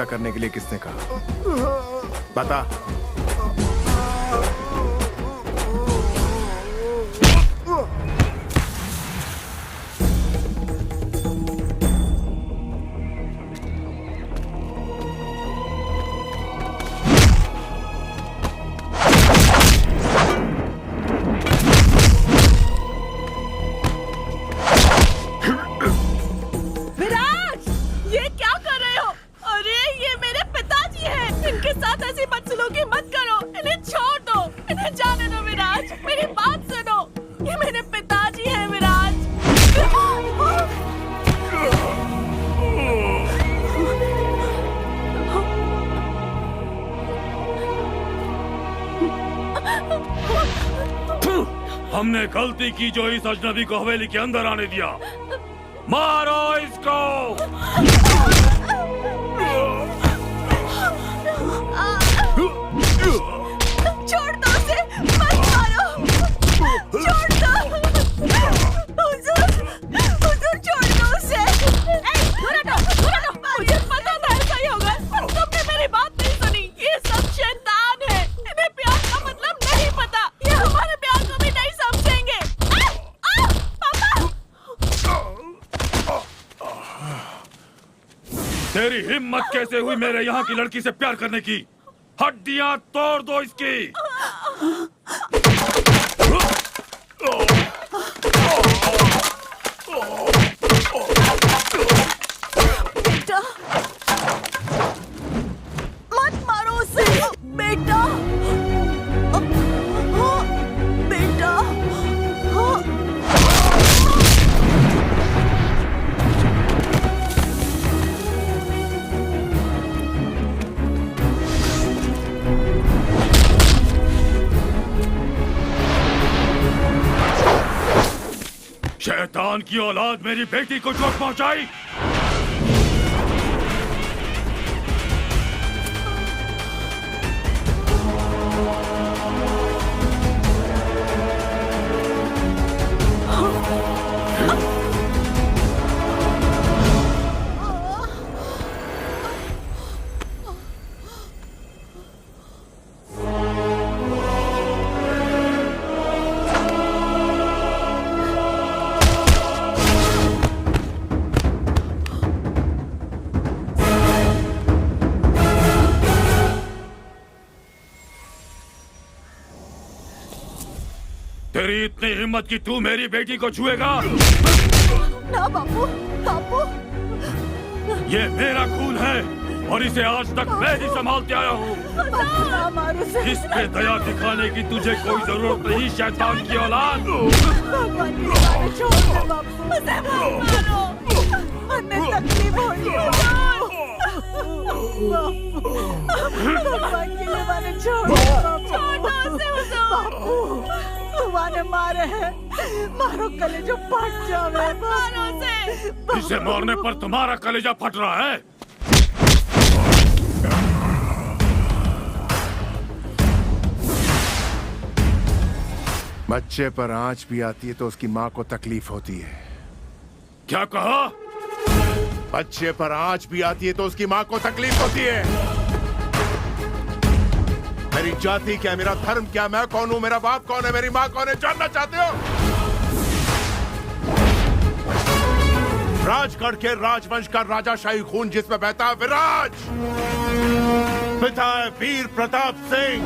ऐसा करने के लिए किसने कहा? बता। हमने गलती की जो इस अजनबी को हवेली के अंदर आने दिया। मारो इसको। छोड़ दो उसे, मत मारो, छोड़ दो। हुजूर, हुजूर छोड़ दो उसे। मुझे पता था ऐसा ही होगा, पर तुमने मेरी बात नहीं सुनी। ये सब शैतान है, इन्हें प्यार का मतलब नहीं पता। ये हमारे प्यार को भी नहीं समझेंगे। पापा! तेरी हिम्मत कैसे हुई मेरे यहाँ की लड़की से प्यार करने की? हड्डियां तोड़ दो इसकी। बेटा, मत मारो उसे। बेटा, बेटा, शैतान की औलाद मेरी बेटी को चोट पहुंचाई। तेरी इतनी हिम्मत कि तू मेरी बेटी को छुएगा? ना बापू, बापू। ये मेरा खून है और इसे आज तक मैं ही संभालते आया हूँ। ना मारो उसे। इस पे दया दिखाने की तुझे कोई जरूरत नहीं, शैतान की औलाद। भगवान की बात छोड़ दो बापू, उसे मत मारो, हमें तकलीफ होगी। भगवान की बात छोड़ दो बापू, हुआ ने मारे हैं, मारो कलेजा फट जावे, मारो उसे। इसे मारने पर तुम्हारा कलेजा फट रहा है? बच्चे पर आंच भी आती है तो उसकी माँ को तकलीफ होती है। क्या कहा? बच्चे पर आंच भी आती है तो उसकी माँ को तकलीफ होती है। मेरी जाति क्या, मेरा धर्म क्या, मैं कौन हूं, मेरा बाप कौन है, मेरी माँ कौन है, जानना चाहते हो? राजगढ़ के राजवंश का राजाशाही खून जिसमें बहता है विराज, पिता है वीर प्रताप सिंह।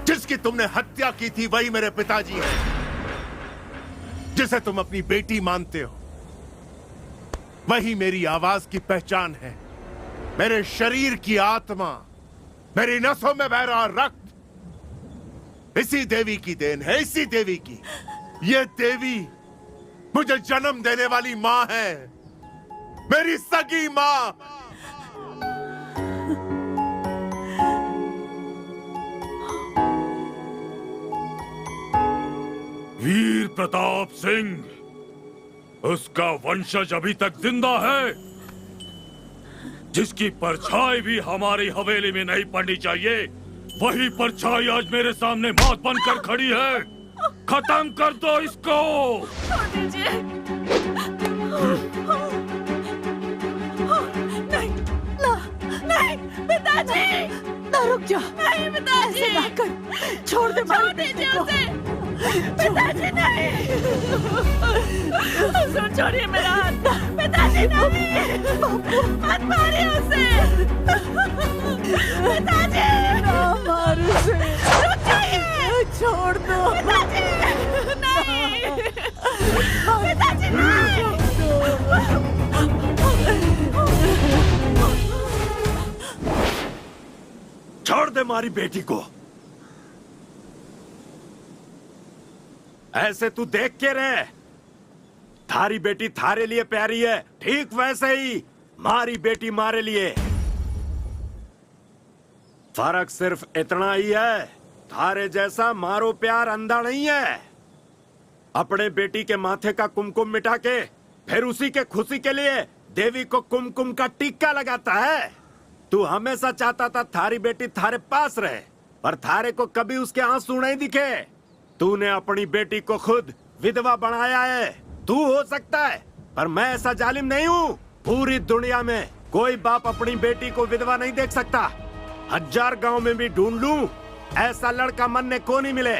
जिसकी तुमने हत्या की थी वही मेरे पिताजी हैं, जिसे तुम अपनी बेटी मानते हो वही मेरी आवाज की पहचान है। मेरे शरीर की आत्मा, मेरी नसों में बह रहा रक्त इसी देवी की देन है, इसी देवी की। ये देवी मुझे जन्म देने वाली माँ है, मेरी सगी माँ। वीर प्रताप सिंह, उसका वंशज अभी तक जिंदा है। जिसकी परछाई भी हमारी हवेली में नहीं पड़नी चाहिए, वही परछाई आज मेरे सामने मौत बनकर खड़ी है। खत्म कर दो इसको। छोड़ दीजिए। पिताजी ना रुक जा, नहीं पिताजी ऐसे ना कर, छोड़ दे छोड़ मारी दीजिए बेटी को। उसे पिताजी नहीं सुन छोड़िए मेरा हाथ पिताजी नहीं मत मारिए उसे पिताजी ना मार उसे, रुक जाइए छोड़ दो पिताजी नहीं पिताजी नहीं छोड़ दे मारी बेटी को। ऐसे तू देख के रहे, थारी बेटी थारे लिए प्यारी है, ठीक वैसे ही मारी बेटी मारे लिए। फर्क सिर्फ इतना ही है, थारे जैसा मारो प्यार अंधा नहीं है। अपने बेटी के माथे का कुमकुम मिटा के फिर उसी के खुशी के लिए देवी को कुमकुम का टीका लगाता है। तू हमेशा चाहता था थारी बेटी थारे पास रहे, पर थारे को कभी उसके आंसू नहीं दिखे। तूने अपनी बेटी को खुद विधवा बनाया है। तू हो सकता है, पर मैं ऐसा जालिम नहीं हूँ। पूरी दुनिया में कोई बाप अपनी बेटी को विधवा नहीं देख सकता। 1000 गांव में भी ढूंढ लूं, ऐसा लड़का मरने को नहीं मिले।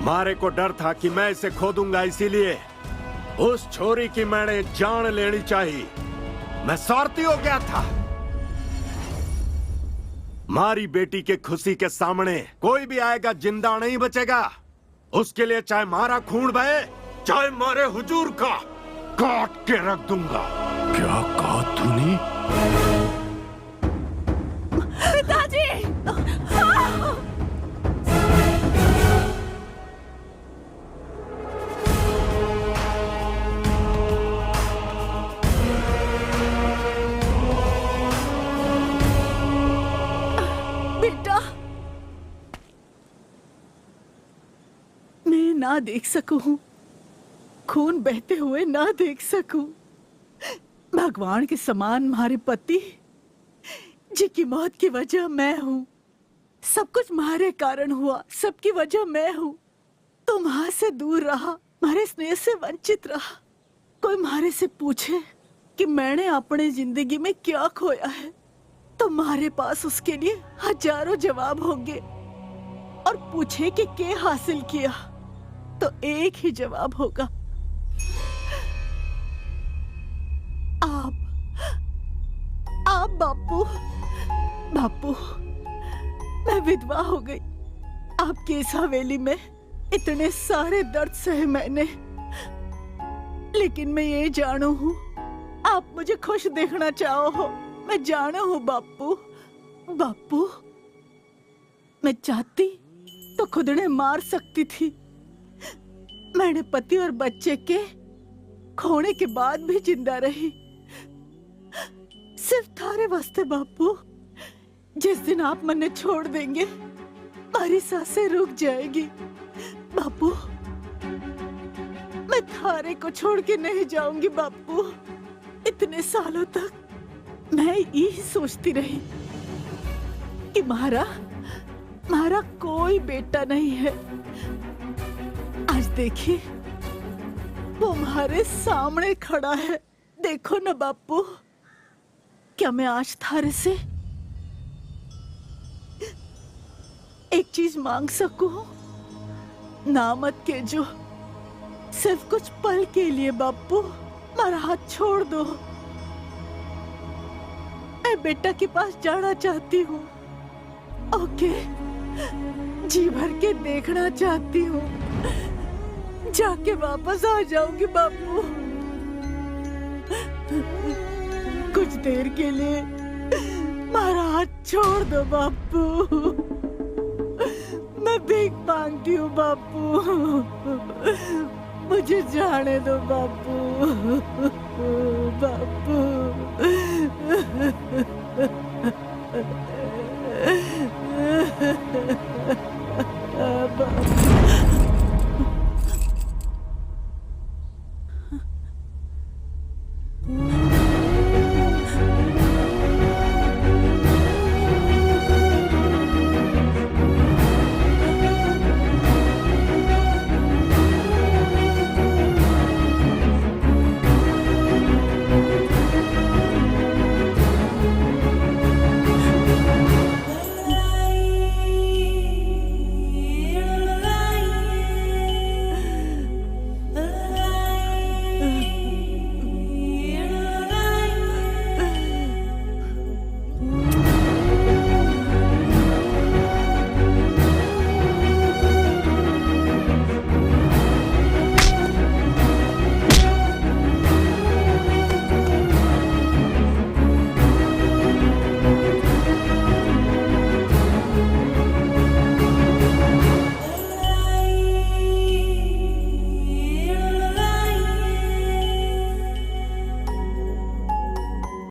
मारे को डर था कि मैं इसे खो दूंगा, इसीलिए उस छोरी की मैंने जान लेनी चाहिए। मैं स्वार्थी हो गया था। मारी बेटी के खुशी के सामने कोई भी आएगा जिंदा नहीं बचेगा। उसके लिए चाहे मारा खून बहे, चाहे मारे हुजूर का काट के रख दूंगा। क्या कहा तूने? पिताजी बेटा, मैं ना देख सकूं, खून बहते हुए ना देख सकूं। भगवान के समान हमारे पति जिनकी मौत की वजह मैं हूं। सब कुछ हमारे कारण हुआ, सबकी वजह मैं हूं। तुम वहां से दूर रहा, हमारे स्नेह से वंचित रहा। कोई हमारे से पूछे कि मैंने अपने जिंदगी में क्या खोया है, तुम्हारे पास उसके लिए हजारों जवाब होंगे। और पूछे कि क्या हासिल किया, तो एक ही जवाब होगा, आप बापू। बापू, मैं विधवा हो गई। आपकी इस हवेली में इतने सारे दर्द सहे मैंने, लेकिन मैं ये जानू हूँ आप मुझे खुश देखना चाहो हो। मैं जानू हूँ बापू। बापू, मैं चाहती तो खुद ने मार सकती थी। मैंने पति और बच्चे के खोने के बाद भी जिंदा रही, सिर्फ थारे वास्ते बापू। जिस दिन आप मन्ने छोड़ देंगे, हमारी सांसें रुक जाएगी। बापू, मैं थारे को छोड़ के नहीं जाऊंगी बापू। इतने सालों तक मैं यही सोचती रही कि मारा कोई बेटा नहीं है। आज देखिए, वो हमारे सामने खड़ा है। देखो ना बापू, क्या मैं आज थारे से एक चीज मांग सकूं? ना मत के जो, सिर्फ कुछ पल के लिए बापू मेरा हाथ छोड़ दो। मैं बेटा के पास जाना चाहती हूँ। ओके, जी भर के देखना चाहती हूँ। जाके वापस आ जाऊंगी बापू। कुछ देर के लिए मेरा हाथ छोड़ दो बापू। मैं भीख मांगती हूँ बापू, मुझे जाने दो बापू। बापू